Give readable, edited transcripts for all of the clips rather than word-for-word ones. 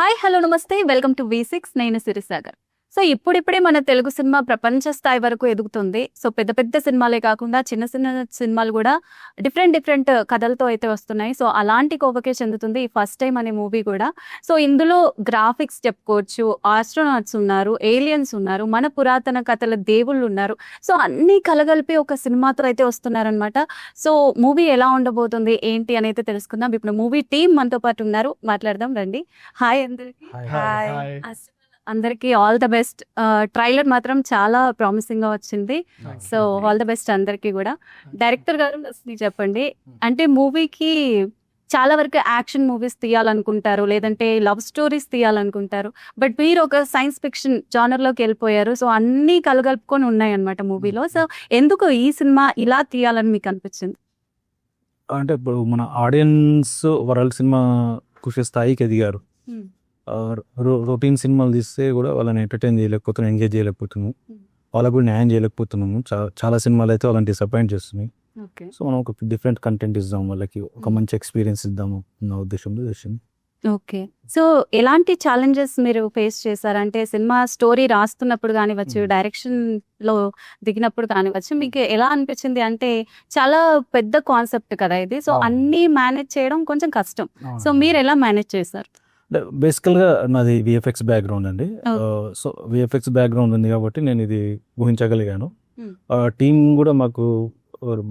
Hi hello నమస్తే welcome to V6 నేను Sirisagar. So ఇప్పుడిప్పుడే మన తెలుగు సినిమా ప్రపంచ స్థాయి వరకు ఎదుగుతుంది. సో పెద్ద పెద్ద సినిమాలే కాకుండా చిన్న చిన్న సినిమాలు కూడా డిఫరెంట్ కథలతో అయితే వస్తున్నాయి. సో అలాంటి కోవకే చెందుతుంది ఈ ఫస్ట్ టైం అనే మూవీ కూడా. సో ఇందులో గ్రాఫిక్స్ చెప్పుకోవచ్చు, ఆస్ట్రోనాట్స్ ఉన్నారు, ఏలియన్స్ ఉన్నారు, మన పురాతన కథల దేవుళ్ళు ఉన్నారు. సో అన్ని కలగలిపి ఒక సినిమాతో అయితే వస్తున్నారనమాట. సో మూవీ ఎలా ఉండబోతుంది ఏంటి అని అయితే తెలుసుకుందాం. ఇప్పుడు మూవీ టీమ్ మనతో పాటు ఉన్నారు, మాట్లాడదాం రండి. హాయ్ అందరికి. అందరికి ఆల్ ద బెస్ట్. ట్రైలర్ మాత్రం చాలా ప్రామిసింగ్ గా వచ్చింది. సో ఆల్ ద బెస్ట్ అందరికి కూడా. డైరెక్టర్ గారు అసలు చెప్పండి, అంటే మూవీకి చాలా వరకు యాక్షన్ మూవీస్ తీయాలనుకుంటారు, లేదంటే లవ్ స్టోరీస్ తీయాలనుకుంటారు. బట్ మీరు ఒక సైన్స్ ఫిక్షన్ జానర్ లోకి వెళ్ళిపోయారు. సో అన్ని కలగలుపుకొని ఉన్నాయి అనమాట మూవీలో. సో ఎందుకు ఈ సినిమా ఇలా తీయాలని మీకు అనిపించింది? అంటే ఇప్పుడు మన ఆడియన్స్ వరల్డ్ సినిమా చూసే స్థాయికి ఎదిగారు. రొటీన్ సినిమాలు తీస్తే కూడా వాళ్ళని ఎంటర్టైన్ చేయలేకపోతున్నాం, ఎంగేజ్ చేయలేకపోతున్నాము, వాళ్ళకు కూడా న్యాయం చేయలేకపోతున్నాము. చాలా సినిమాలు అయితే వాళ్ళని డిసప్పాయింట్ చేస్తున్నాయి. సో మనం ఒక డిఫరెంట్ కంటెంట్ ఇద్దాం, వాళ్ళకి ఒక మంచి ఎక్స్పీరియన్స్ ఇద్దాము నా ఉద్దేశంలో చేసింది. ఓకే. సో ఎలాంటి ఛాలెంజెస్ మీరు ఫేస్ చేశారంటే సినిమా స్టోరీ రాస్తున్నప్పుడు కానివచ్చు, డైరెక్షన్ లో దిగినప్పుడు కానివచ్చు, మీకు ఎలా అనిపించింది? అంటే చాలా పెద్ద కాన్సెప్ట్ కదా ఇది. సో అన్ని మేనేజ్ చేయడం కొంచెం కష్టం. సో మీరు ఎలా మేనేజ్ చేశారు? బేసికల్గా నాది విఎఫ్ఎక్స్ బ్యాక్గ్రౌండ్ అండి. సో విఎఫ్ఎక్స్ బ్యాక్గ్రౌండ్ ఉంది కాబట్టి నేను ఇది ఊహించగలిగాను. టీం కూడా మాకు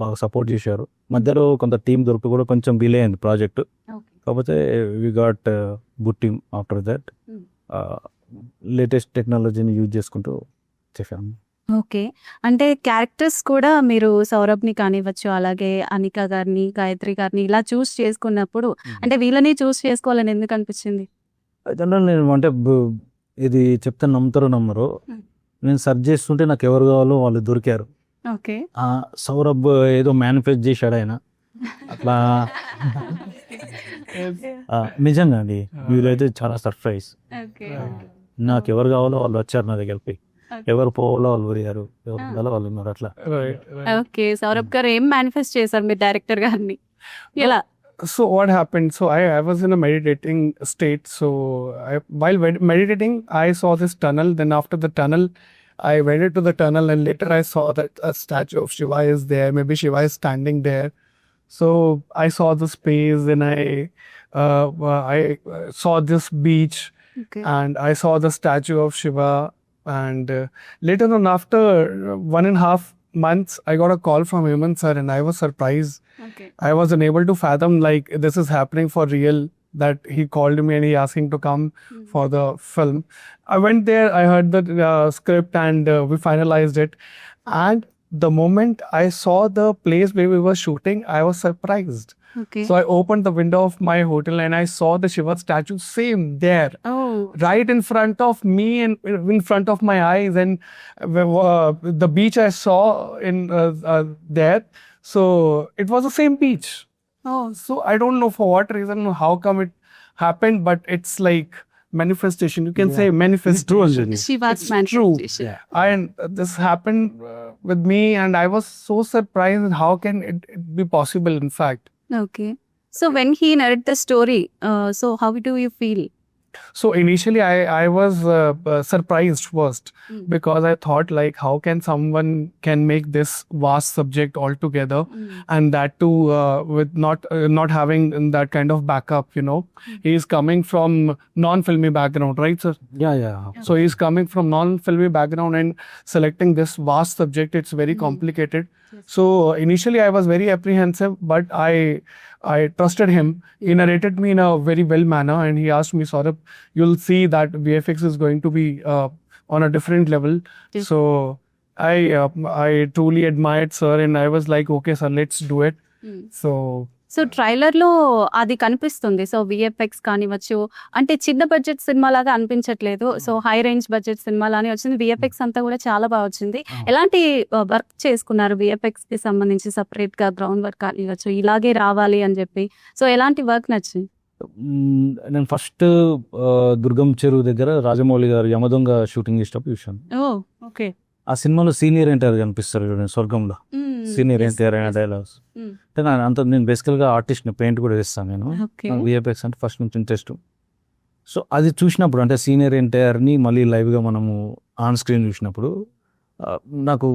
బాగా సపోర్ట్ చేశారు. మధ్యలో కొంత టీం దొరికి కూడా కొంచెం డిలే అయింది ప్రాజెక్ట్. కాకపోతే we got good team after that. Latest టెక్నాలజీని యూజ్ చేసుకుంటూ చేశాను. ఓకే. అంటే క్యారెక్టర్స్ కూడా మీరు సౌరభ్ని కానివ్వచ్చు, అలాగే అనిక గారిని, గాయత్రి గారిని ఇలా చూస్ చేసుకున్నప్పుడు అంటే వీళ్ళని చూస్ చేసుకోవాలని ఎందుకు అనిపించింది? జనరల్ నేను అంటే ఇది చెప్తే నమ్ముతారో నమ్మరు, నేను సెర్చ్ చేస్తుంటే నాకు ఎవరు కావాలో వాళ్ళు దొరికారు. ఓకే. సౌరభ్ ఏదో మేనిఫెస్ట్ చేశాడు ఆయన అట్లా. నిజంగా అండి, వీళ్ళైతే చాలా సర్ప్రైజ్. నాకు ఎవరు కావాలో వాళ్ళు వచ్చారు నా దగ్గరికి, ఎవరు పోవాలో వాళ్ళు పోయారు, ఎవరు ఉండాలో వాళ్ళు ఉన్నారు అట్లా. ఓకే. సౌరభ్ గారు ఏం మేనిఫెస్ట్ చేశారు మీరు డైరెక్టర్ గారిని? ఎలా? So what happened? So I was in a meditating state. So while meditating, I saw this tunnel. Then after the tunnel, I went into the tunnel, and later I saw that a statue of Shiva is there. Maybe Shiva is standing there. So I saw the space, and I saw this beach, Okay. and I saw the statue of Shiva. And later on, after 1.5 months, I got a call from Hemant sir, and I was surprised. Okay. I was unable to fathom like this is happening for real, that he called me and he asking to come for the film. I went there, I heard the script, and we finalized it. And the moment I saw the place where we were shooting, I was surprised. Okay. So I opened the window of my hotel and I saw the Shiva statue same there, Oh. right in front of me and in front of my eyes. And the beach I saw in there, so it was the same beach. Oh. So I don't know for what reason, how come it happened, but it's like manifestation. You can say manifestation. Shiva's It's true. manifestation. And this happened with me, and I was so surprised. How can it be possible, in fact? Okay. So when he narrated the story, so how do you feel? So initially I was surprised first, because I thought like, how can someone can make this vast subject altogether, and that too with not having that kind of backup, you know. He is coming from non-filmy background, right sir? Yeah. So he is coming from non-filmy background, and selecting this vast subject, it's very complicated. So initially I was very apprehensive, but I trusted him. He narrated me in a very well manner, and he asked me, Saurabh, you'll see that VFX is going to be on a different level. Yes. So I truly admired sir, and I was like, okay sir, let's do it. So trailer లో అది కనిపిస్తుంది. So VFX కానివచ్చు, అంటే చిన్న budget cinema లాగా అనిపించట్లేదు. So high range budget cinema లానే వచ్చింది. VFX అంతా కూడా చాలా బాగా వచ్చింది. ఎలాంటి వర్క్ చేసుకున్నారు విఎఫ్ఎక్స్ కి సంబంధించి? సపరేట్ గా గ్రౌండ్ వర్క్ కానివచ్చు, ఇలాగే రావాలి అని చెప్పి. సో ఎలాంటి వర్క్ నచ్చింది? నేను ఫస్ట్ దుర్గం చెరువు దగ్గర రాజమౌళి గారు యమదొంగ షూటింగ్ చేసేటప్పుడు చూశాను. ఓ ఓకే. ఆ సినిమాలో సీనియర్ ఎన్టీఆర్ కనిపిస్తారు చూడండి, స్వర్గంలో సీనియర్ ఎన్టీఆర్ అయిన డైలాగ్స్. అంటే నేను బేసికల్గా ఆర్టిస్ట్ని, పెయింట్ కూడా వేస్తాను నేను. ఓకే. విఎఫ్ఎక్స్ అంటే ఫస్ట్ నుంచి ఇంట్రెస్ట్. సో అది చూసినప్పుడు అంటే సీనియర్ ఎన్టీఆర్ని మళ్ళీ లైవ్గా మనము ఆన్ స్క్రీన్ చూసినప్పుడు నాకు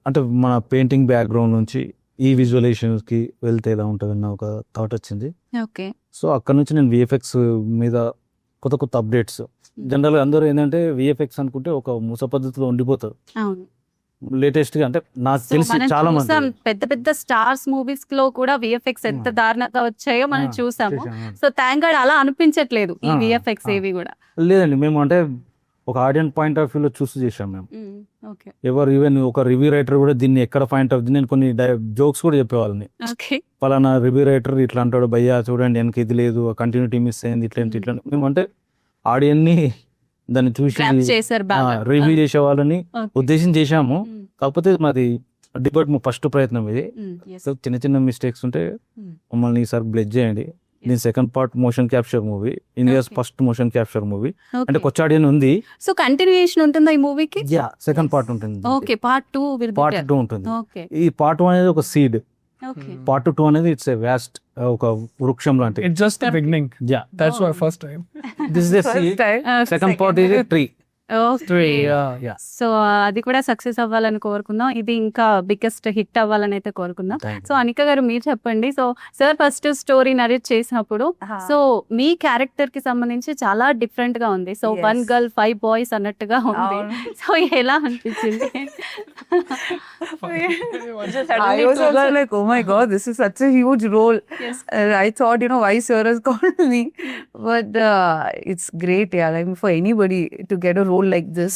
అంటే మన పెయింటింగ్ బ్యాక్గ్రౌండ్ నుంచి ఈ విజువలైజేషన్స్కి వెళ్తే ఎలా ఉంటుందన్న ఒక థాట్ వచ్చింది. ఓకే. సో అక్కడ నుంచి నేను విఎఫ్ఎక్స్ మీద కొత్త కొత్త అప్డేట్స్, జనరల్గా అందరూ ఏంటంటే విఎఫ్ఎక్స్ అనుకుంటే ఒక మూస పద్ధతిలో ఉండిపోతారు. అవును. లేటెస్ట్ గా అంటే నాకు సో తెలిసి మనం చాలా చూసాం మంది పెద్ద పెద్ద స్టార్స్ మూవీస్ లో కూడా విఎఫ్ఎక్స్ ఎంత దారుణంగా వచ్చాయో మనం చూసాము. సో థ్యాంక్ గాడ్ అలా అనిపించట్లేదు ఈ విఎఫ్ఎక్స్ ఏవి కూడా. లేదండి, మేము అంటే ఒక ఆడియన్స్ పాయింట్ ఆఫ్ వ్యూలో చూసి చేసాం మేము. ఓకే. ఎవరు ఈవెన్ ఒక రివ్యూ రైటర్ కూడా దీన్ని ఎక్కడ పాయింట్ ఆఫ్ నేను కొన్ని జోక్స్ కూడా చెప్పేవాళ్ళని. ఓకే. పలానా రివ్యూ రైటర్ ఇట్లా అంటాడు, భయ్యా చూడండి వెనక ఇది లేదు, కంటిన్యూటీ మిస్ అయింది, ఇట్లా ఇట్లా. మేము అంటే ఆడియన్స్ ని దాన్ని చూసి చేశారు బాగా. రివ్యూ చేసే వాళ్ళని ఉద్దేశం చేశాము. కాకపోతే మాది డిబేట్ ఫస్ట్ ప్రయత్నం ఇది. సో చిన్న చిన్న మిస్టేక్స్ ఉంటే మమ్మల్ని ఈసారి బ్లెజ్ చేయండి. దీని second part motion capture movie, India's first motion capture movie. అంటే కొచ్చాడియన్ ఉంది. సో కంటిన్యూయేషన్ ఉంటుందా ఈ మూవీకి? సెకండ్ పార్ట్ ఉంటుంది. ఓకే. పార్ట్ 2 ఉంటుంది. ఓకే. ఈ పార్ట్ 1 అనేది ఒక సీడ్, ఓకే. పార్ట్ 2 అనేది ఇట్స్ ఏ వ్యాస్ట్ ఒక వృక్షం లాంటి. It's just the beginning. That's our first time. This is the seed. Second part is tree. So అది కూడా సక్సెస్ అవ్వాలని కోరుకుందాం. ఇది ఇంకా బిగ్గెస్ట్ హిట్ అవ్వాలని అయితే కోరుకుందాం. సో అనిక గారు మీరు చెప్పండి. So sir first story narrate చేసినప్పుడు సో మీ క్యారెక్టర్ కి సంబంధించి చాలా డిఫరెంట్ గా ఉంది. సో 1 girl 5 boys అన్నట్టుగా ఉంది. సో ఎలా అనిపించింది? I was also like, oh my god, this is such a huge role. Yes. I thought, why sir has called me. But it's great, yeah. I mean, for anybody to get a role like this,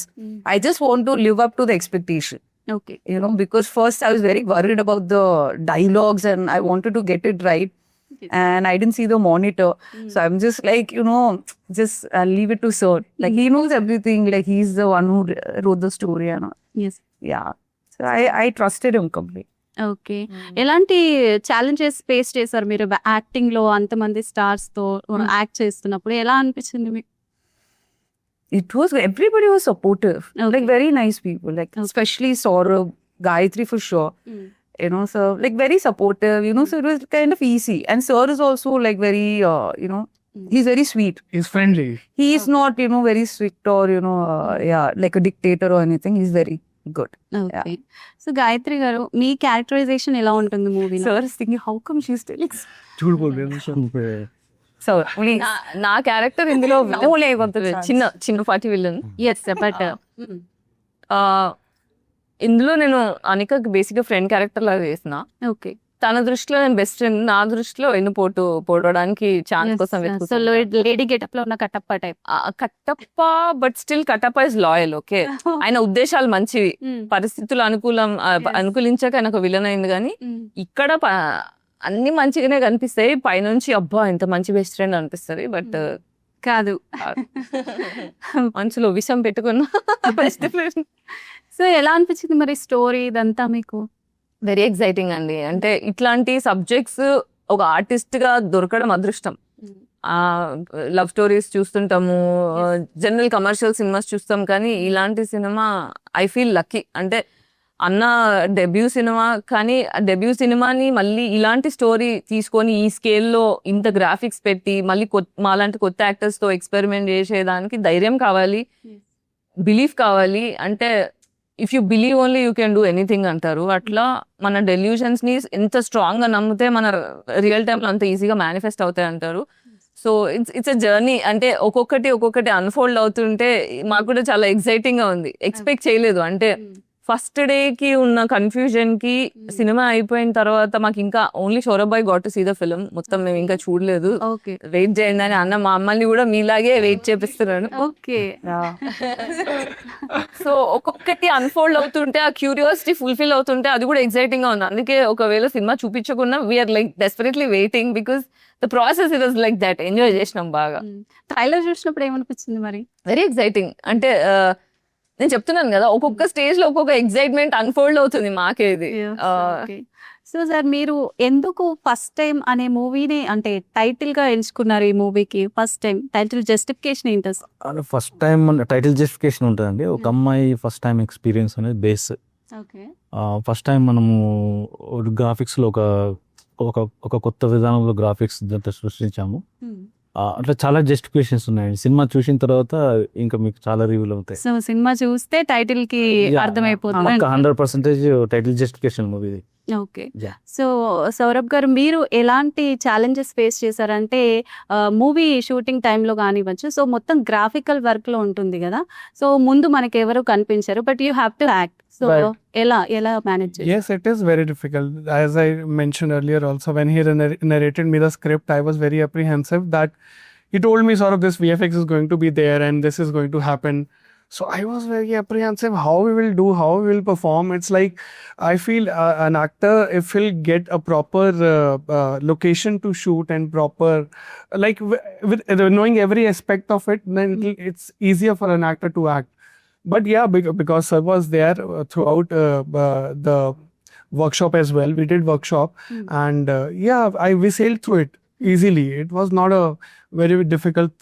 I just want to live up to the expectation. Okay. Because first I was very worried about the dialogues and I wanted to get it right. And I didn't see the monitor. So I'm just like, just I'll leave it to sir. Like, he knows everything. Like, he's the one who wrote the story and all. Yes. Yeah. So I trusted him completely. Okay. ఎలాంటి challenges face చేశారు మీరు acting లో అంతమంది stars తో act చేస్తున్నప్పుడు? ఎలా అనిపించింది మీకు? It was, everybody was supportive. Okay. Like, very nice people. Like, especially Saurabh, Gayatri for sure. So, like, very supportive, so it was kind of easy. And sir is also, like, very, he's very sweet. He's friendly. He is not, very strict or, like a dictator or anything. He's very good. Okay. So Gayatri గారు మీ characterisation ఎలా ఉంటుంది మూవీలో? Sir is thinking, how come she's still like... so Please. నా character ఇందులో చిన్నపాటి villain. Yes but ఇందులో నేను అనికకి basic గా ఫ్రెండ్ క్యారెక్టర్ లాగా చేసిన. ఓకే. తన దృష్టిలో నేను బెస్ట్ ఫ్రెండ్, నా దృష్టిలో పోవడానికి ఛాన్స్ కోసం సో వెతుకుతున్నా. లేడీ గెటప్ లో ఉన్న Kattappa type. Kattappa, but still Kattappa is loyal. Okay, ఆయన ఉద్దేశాలు మంచివి, పరిస్థితులు అనుకూలించాక ఆయన ఒక విలన్ అయింది. కానీ ఇక్కడ అన్ని మంచిగానే కనిపిస్తాయి, పైనుంచి అబ్బా ఎంత మంచి బెస్ట్ ఫ్రెండ్ అనిపిస్తుంది. బట్ కాదు, మనసులో విషం పెట్టుకున్న బెస్ట్ ఫ్రెండ్. సో ఎలా అనిపించింది మరి స్టోరీ ఇదంతా మీకు? వెరీ ఎక్సైటింగ్ అండి. అంటే ఇట్లాంటి సబ్జెక్ట్స్ ఒక ఆర్టిస్ట్ గా దొరకడం అదృష్టం. లవ్ స్టోరీస్ చూస్తుంటాము, జనరల్ కమర్షియల్ సినిమాస్ చూస్తాం, కానీ ఇలాంటి సినిమా ఐ ఫీల్ లక్కీ. అంటే అన్న డెబ్యూ సినిమా, కానీ డెబ్యూ సినిమాని మళ్ళీ ఇలాంటి స్టోరీ తీసుకొని ఈ స్కేల్లో ఇంత గ్రాఫిక్స్ పెట్టి మళ్ళీ మాలాంటి కొత్త యాక్టర్స్ తో ఎక్స్పెరిమెంట్ చేసేదానికి ధైర్యం కావాలి, బిలీఫ్ కావాలి. అంటే if you believe only you can do anything అంటారు. అట్లా మన డెల్యూషన్స్ ని ఎంత స్ట్రాంగ్ గా నమ్మితే మన రియల్ టైమ్ లో అంత ఈజీగా మేనిఫెస్ట్ అవుతాయి అంటారు. So it's a journey. అంటే ఒక్కొక్కటి అన్ఫోల్డ్ అవుతుంటే మాకు కూడా చాలా ఎక్సైటింగ్ గా ఉంది. ఎక్స్పెక్ట్ చేయలేదు. అంటే ఫస్ట్ డే కి ఉన్న కన్ఫ్యూజన్ కి సినిమా అయిపోయిన తర్వాత మాకు ఇంకా ఓన్లీ సౌరభ్ భాయ్ got to see the film, మొత్తం మేము ఇంకా చూడలేదు. ఓకే. వెయిట్ చేయండి అని అన్న మా అమ్మల్ని కూడా మీలాగే వెయిట్ చేపిస్తున్నాను. ఓకే. సో ఒక్కొక్కటి అన్ఫోల్డ్ అవుతుంటే ఆ క్యూరియాసిటీ ఫుల్ఫిల్ అవుతుంటే అది కూడా ఎక్సైటింగ్ గా ఉంది. అందుకే ఒకవేళ సినిమా చూపించకుండా we're like desperately waiting, because the process it was like that. Enjoy చేసినాం బాగా. ట్రైలర్ చూసినప్పుడు ఏమనిపించింది మరి? Very exciting. అంటే నేను చెప్తున్నాను కదా, ఒక్కొక్క స్టేజ్ లో ఒక్కొక్క ఎక్సైట్మెంట్ అన్ఫోల్డ్ అవుతుంది మాకేది. సో సార్, మీరు ఎందుకు ఫస్ట్ టైం అనే మూవీని అంటే టైటిల్ గా ఎంచుకున్నారు? ఈ మూవీకి ఫస్ట్ టైం టైటిల్ జస్టిఫికేషన్ ఏంటి? ఫస్ట్ టైం టైటిల్ జస్టిఫికేషన్ ఉంటుందండి. ఒక అమ్మాయి ఫస్ట్ టైం ఎక్స్పీరియన్స్ అనేది బేస్. ఫస్ట్ టైం మనము గ్రాఫిక్స్ లో ఒక కొత్త విధానంలో గ్రాఫిక్స్ సృష్టించాము. అట్లా చాలా జస్టిఫికేషన్స్ ఉన్నాయి. సినిమా చూసిన తర్వాత ఇంకా మీకు చాలా రివ్యూలు అవుతాయి. సో సినిమా చూస్తే టైటిల్ కి అర్థమైపోతుంది. 100% టైటిల్ జస్టిఫికేషన్ మూవీ ఇది. ఓకే. Yeah. సో సౌరభ్ గారు, మీరు ఎలాంటి ఛాలెంజెస్ ఫేస్ చేశారంటే మూవీ షూటింగ్ టైంలో కానివ్వచ్చు, సో మొత్తం గ్రాఫికల్ వర్క్ లో ఉంటుంది కదా, సో ముందు మనకి ఎవరు కనిపించారు, but you have to act. So Right. ఎలా మేనేజ్ చేశారు? Yes, it is very difficult. As I mentioned earlier, also when he narrated me the script, I was very apprehensive that he told me sort of this VFX is going to be there and this is going to happen. So I was very apprehensive how we will do, how we will perform. It's like I feel an actor, if he'll get a proper location to shoot and proper, like with knowing every aspect of it, then it's easier for an actor to act. But yeah, because Sir was there throughout the workshop as well. We did workshop and we sailed through it easily. It was not a very difficult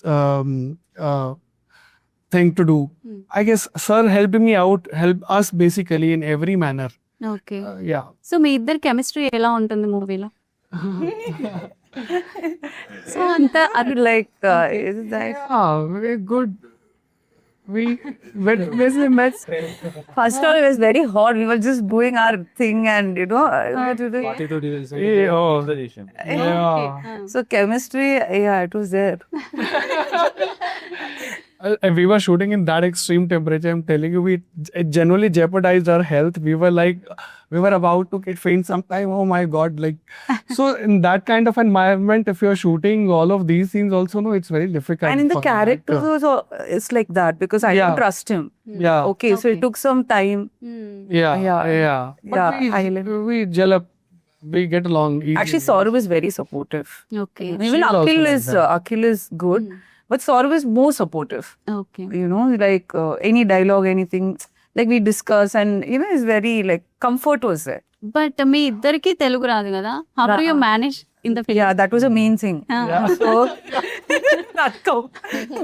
thing to do. I guess Sir helped us basically in every manner. Okay. Yeah. So మీ ఇద్దరు chemistry ఎలా ఉంటుంది మూవీలో? So అంతా I would like, is that Yeah, very good. When we met, first of all, it was very hot. We were just doing our thing, and so chemistry, yeah, it was there. we were shooting in that extreme temperature. I'm telling you, it genuinely jeopardized our health. We were about to get faint sometime. Oh my God! Like, so in that kind of environment, if you're shooting all of these scenes, also, no, it's very difficult. And in the for an characters actor. also, it's like that because I Yeah. didn't trust him. Yeah. Okay, so it took some time. Yeah. Yeah. Yeah. But Yeah, we gel up. We get along easily. Actually, Saurav is very supportive. Okay. Even She's also Akhil is good, but Saurav is more supportive. Okay. You know, like any dialogue, anything, like we discuss, and you know, it's very like comfort was there. But మీ ఇద్దరికి తెలుగు రాదు కదా, how do you manage in the film? Yeah, that was a main thing. So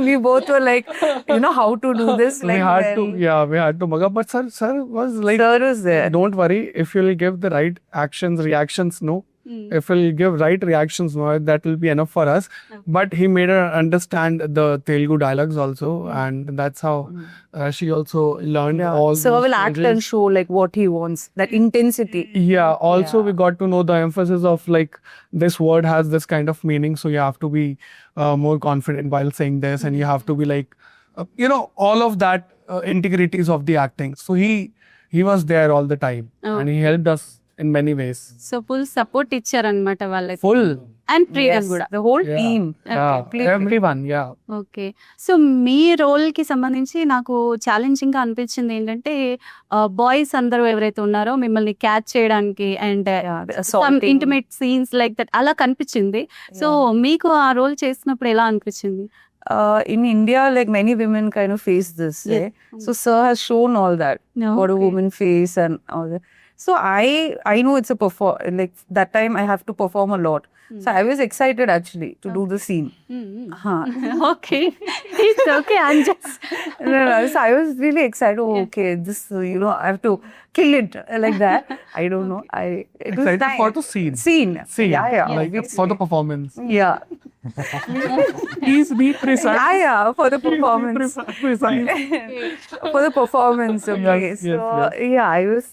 we both were like, you know, how to do this. we Like had when we had to mug up. But sir was like, Sir was there. don't worry, if you'll give the right reactions, no. If you'll give right reactions, no, that will be enough for us. But he made her understand the Telugu dialogues also, and that's how she also learned all. Sir those will act and changes. show like what he wants, that intensity. Yeah. Also, we got to know the emphasis of like this word has this kind of meaning, so you have to be more confident while saying this, and you have to be like, you know, all of that integrities of the acting. So he was there all the time, and he helped us in many ways. So full support ఇచ్చారనమాట వాళ్ళకి, Full. And Priyan Yes, కూడా. the whole Yeah. team. Yeah. completely. Everyone. Yeah. Okay. So మీ role కి సంబంధించి నాకు challenging గా అనిపించింది ఏంటంటే, బాయ్స్ అందరూ ఎవరైతే ఉన్నారో మిమ్మల్ని క్యాచ్ చేయడానికి and the assaulting. Intimate scenes like that అలా కనిపించింది. సో మీకు ఆ రోల్ చేసినప్పుడు ఎలా అనిపించింది? In India, like many women kind of face this. Yes. Right? So Sir has shown all that, what a Okay. woman face and all that. So I know it's a like that time I have to perform a lot. So I was excited actually to do the scene. Huh. Okay, it's okay, I am just No, so I was really excited. Oh, okay, this you know I have to kill it like that. I don't know. It was Excited nice. for the scene. Scene. Yeah. Like for the performance. Yeah. Please be precise. Yeah, for the performance. Precise. For the performance. Okay. Yes, So yeah, I was.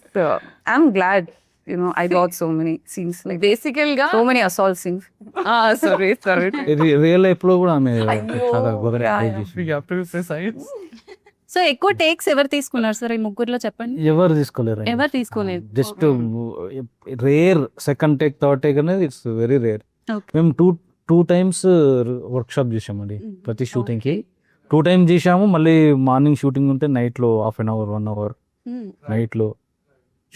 I'm glad. You know, I got so many scenes like బేసికల్ గా so many assault scenes. sorry real life లో కూడా ఆమె చాలా గొప్పగా Yeah, try yeah. చేసింది. We have to be precise. So ఎక్కువ takes ఎవరు తీసుకున్నారు సార్ ఈ ముగ్గురులో, చెప్పండి. ఎవరు తీసుకోలేరు. ఎవరు తీసుకోలేదు. Just rare second take third take అనేది ఇట్స్ వెరీ రేర్. Okay. మేము టూ టైమ్స్ వర్క్ షాప్ చేసామండి ప్రతి షూటింగ్ కి. 2 times చేసాము. మళ్ళీ మార్నింగ్ షూటింగ్ ఉంటే నైట్ లో 1/2 hour 1 hour నైట్ లో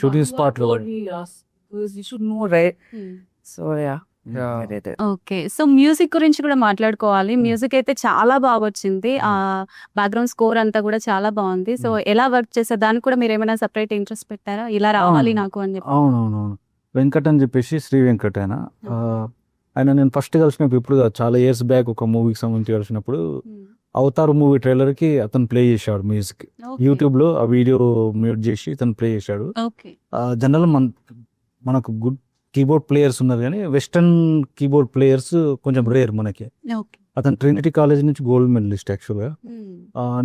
షూటింగ్ స్పాట్ లో. Because you should know, right? So yeah. Yeah. I did it. Okay. So music గురించి కూడా మాట్లాడుకోవాలి. మ్యూజిక్ అయితే చాలా బాగా వచ్చింది, ఆ బ్యాక్గ్రౌండ్ స్కోర్ అంతా కూడా చాలా బాగుంది. సో ఎలా వర్క్ చేశారు, దానికి కూడా మీరు ఏమైనా సెపరేట్ ఇంట్రెస్ట్ పెట్టారా, ఇలా రావాలి నాకు అని చెప్పి? అవునవునవును. వెంకట్ అని చెప్పేసి శ్రీ వెంకట్ ఆయన నేను ఫస్ట్ కలిసినప్పుడు ఇప్పుడు చాలా ఇయర్స్ బ్యాక్ ఒక మూవీకి సంబంధించి కలిసినప్పుడు అవతార్ మూవీ ట్రైలర్ కి అతను ప్లే చేశాడు మ్యూజిక్. యూట్యూబ్ లో ఆ వీడియో మ్యూట్ చేసి అతను ప్లే చేశాడు. ఓకే. జనరల్ మనకు గుడ్ కీబోర్డ్ ప్లేయర్స్ ఉన్నారు కానీ వెస్టర్న్ కీబోర్డ్ ప్లేయర్స్ కొంచెం రేర్ మనకి. ఓకే. అతను ట్రినిటీ కాలేజ్ నుంచి గోల్డ్ మెడలిస్ట్ యాక్చువల్గా.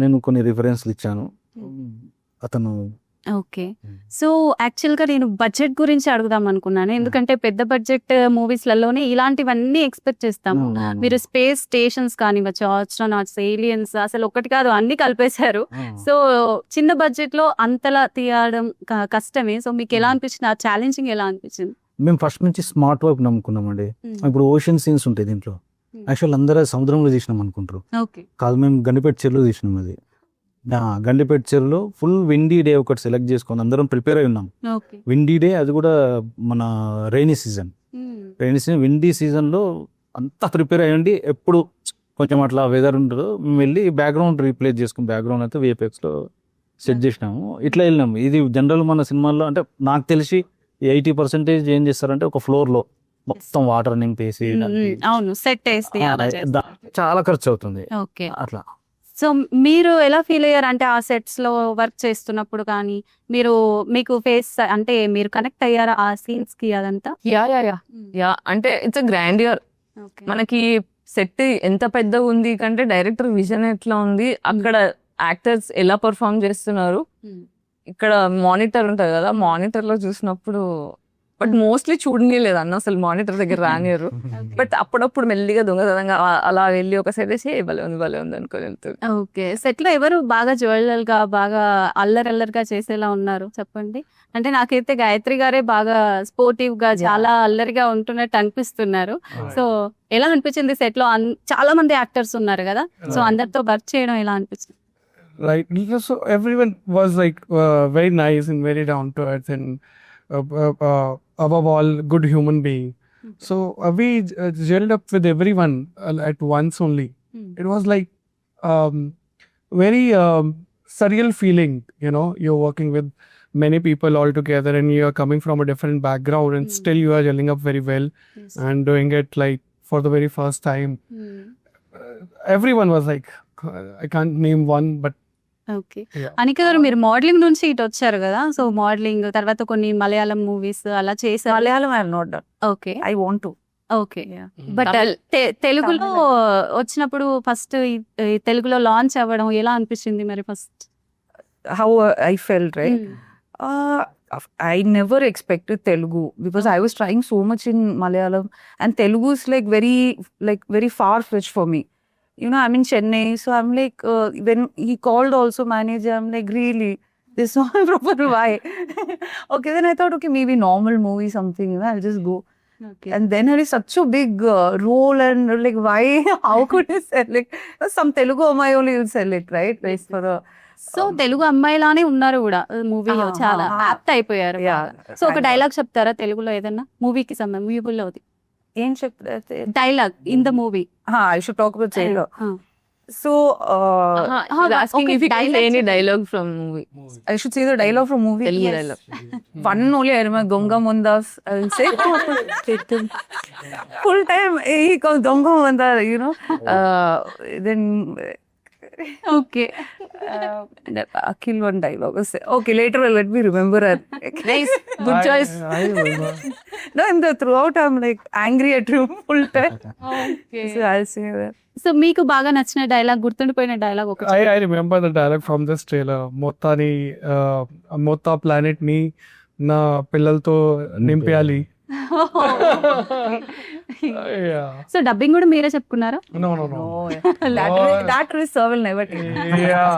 నేను కొన్ని రిఫరెన్స్లు ఇచ్చాను. అతను ఓకే. సో యాక్చువల్గా నేను బడ్జెట్ గురించి అడుగుదాం అనుకున్నాను, ఎందుకంటే పెద్ద బడ్జెట్ మూవీస్లలోనే ఇలాంటివన్నీ ఎక్స్పెక్ట్ చేస్తాము. మీరు స్పేస్ స్టేషన్స్ కానివ్వచ్చు, ఆస్ట్రోనాట్స్, ఏలియన్స్, అసలు ఒకటి కాదు అన్ని కలిపేశారు. సో చిన్న బడ్జెట్ లో అంతలా తీయడం కష్టమే. సో మీకు ఎలా అనిపించింది, ఆ ఛాలెంజింగ్ ఎలా అనిపించింది? మేము ఫస్ట్ నుంచి స్మార్ట్ వర్క్ నమ్ముకున్నామండి. ఇప్పుడు ఓషన్ సీన్స్ ఉంటాయి దీంట్లో. యాక్చువల్ అందరూ సముద్రంలో తీసినాం అనుకుంటారు, ఓకే. కాదు మేము గండిపేట చెరువులో తీసినాం. అది గండిపేట చెరువులో ఫుల్ విండీ డే ఒకటి సెలెక్ట్ చేసుకొని అందరం ప్రిపేర్ అయి ఉన్నాం. ఓకే. విండీ డే, అది కూడా మన రైనీ సీజన్. విండీ సీజన్లో అంతా ప్రిపేర్ అయ్యండి. ఎప్పుడు కొంచెం అట్లా వెదర్ ఉంటుందో మేము వెళ్ళి బ్యాక్గ్రౌండ్ రీప్లేస్ చేసుకుని, బ్యాక్గ్రౌండ్ అయితే VFXలో సెట్ చేసినాము. ఇట్లా వెళ్ళినాము. ఇది జనరల్ మన సినిమాల్లో అంటే నాకు తెలిసి 80% ఏం చేస్తారంటే ఒక ఫ్లోర్లో మొత్తం వాటర్ నింపేసి అవును, సెట్ వేసి అలా చేస్తారు. చాలా ఖర్చు అవుతుంది ఓకే. అట్లా. సో మీరు ఎలా ఫీల్ అయ్యారు అంటే ఆ సెట్స్ లో వర్క్ చేస్తున్నప్పుడు కానీ మీకు ఫేస్ అంటే మీరు కనెక్ట్ అయ్యారా ఆ సీన్స్ కి అదంతా? యా అంటే ఇట్స్ అ గ్రాండియర్. మనకి సెట్ ఎంత పెద్దగా ఉంది కంటే డైరెక్టర్ విజన్ ఎట్లా ఉంది, అక్కడ యాక్టర్స్ ఎలా పర్ఫామ్ చేస్తున్నారు. ఇక్కడ మానిటర్ ఉంటుంది కదా, మానిటర్ లో చూసినప్పుడు బట్ మోస్ట్లీ చూడని లేదు అన్న, అసలు మానిటర్ దగ్గర రానియరు. బట్ అప్పుడప్పుడు మెల్లిగా దొంగతనంగా అలా వెళ్ళి ఒక సైడ్ వేసి భలే ఉంది అనుకొని వెళ్తుంది. ఓకే. సెట్ లో ఎవరు బాగా జ్యువెలర్ గా బాగా అల్లరల్లరిగా చేసేలా ఉన్నారు చెప్పండి? అంటే నాకైతే గాయత్రి గారే బాగా స్పోర్టివ్ గా చాలా అల్లరిగా ఉంటున్నట్టు అనిపిస్తున్నారు. సో ఎలా అనిపించింది సెట్ లో? చాలా మంది యాక్టర్స్ ఉన్నారు కదా, సో అందరితో వర్క్ చేయడం ఎలా అనిపించింది? Right. So everyone was like very nice and very down to earth and above all good human being. So we gelled up with everyone at once only. It was like very surreal feeling, you know, you're working with many people all together and you're coming from a different background and still you are gelling up very well and doing it like for the very first time. Everyone was like, I can't name one, but okay. Anika garu, మీరు modelling నుంచి ఇటు వచ్చారు కదా, so modelling తర్వాత కొన్ని Malayalam movies అలా చేశారు. Malayalam I have not done. Okay. I want to. Okay. But తెలుగులో వచ్చినప్పుడు ఫస్ట్ తెలుగులో లాంచ్ అవ్వడం ఎలా అనిపించింది మరి? First How I felt, right? I never expected Telugu because I was trying so much in Malayalam and Telugu is like very far-fetched for me. You know, I'm in Chennai, so I'm like, when he called also manager, I'm like, really? This is not proper, why? Okay, then I thought, okay, maybe normal movie, something, you know, I'll just go. Okay. And then it is such a big role and like, why? How could he sell it? Some Telugu Amai only will sell it, right? Like for a... so Telugu అమ్మాయిలానే ఉన్నారు కూడా మూవీలో, చాలా apt అయిపోయారు. So ఒక dialogue చెప్తారా తెలుగులో ఏదన్నా మూవీకి మూవీలో? ఏం చెప్తే dialogue in the movie. I should talk about Taylor. So, asking okay, if you can say dialogue any చెప్పు. dialogue from movie. I should say the dialogue from movie. Telugu Yes. dialogue. One only I remember, Donga Mundas. I will say full time he calls Donga Mundar, you know. Then okay. Akhil one dialogue. Okay, later let me remember it. Nice, good choice. I remember. No, in the throughout I'm like angry at him full time. Okay. So I'll say that. So మీకు బాగా నచ్చిన dialogue, గుర్తుండిపోయిన dialogue ఒక I remember the dialogue from this trailer. Motta planet ni na పిల్లలతో నింపేయాలి. Yeah. So dubbing కూడా మీరే చెప్పుకున్నారా? No. That sir will never tell. Yeah.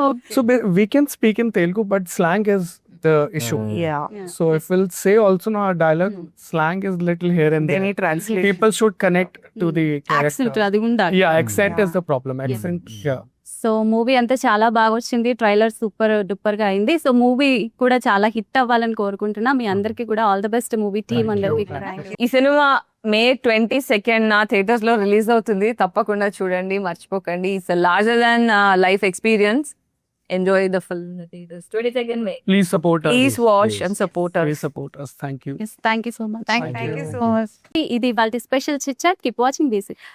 Okay. So we can speak in Telugu, but slang is the issue. Yeah. So if we'll say also now our dialogue, slang is little here and They there. need translation. People should connect to the accent character. అది ఉండాలి. Yeah, accent is the problem. Accent, yeah. So movie అంతా చాలా బాగా వచ్చింది, trailer super duper గా అయింది. So movie కూడా చాలా హిట్ అవ్వాలని కోరుకుంటున్నా. మీ అందరికీ కూడా all the best movie team అందరికీ. ఈ సినిమా May 22nd నా థియేటర్స్ లో రిలీజ్ అవుతుంది, తప్పకుండా చూడండి, మర్చిపోకండి. It's larger than life experience. Enjoy the film in the theatres. 22nd May. Please support us. Please watch and support us. Please support us. Thank you. Thank you so much. Thank you so much. ఇది వాళ్ళ special chit chat. Keep watching basic.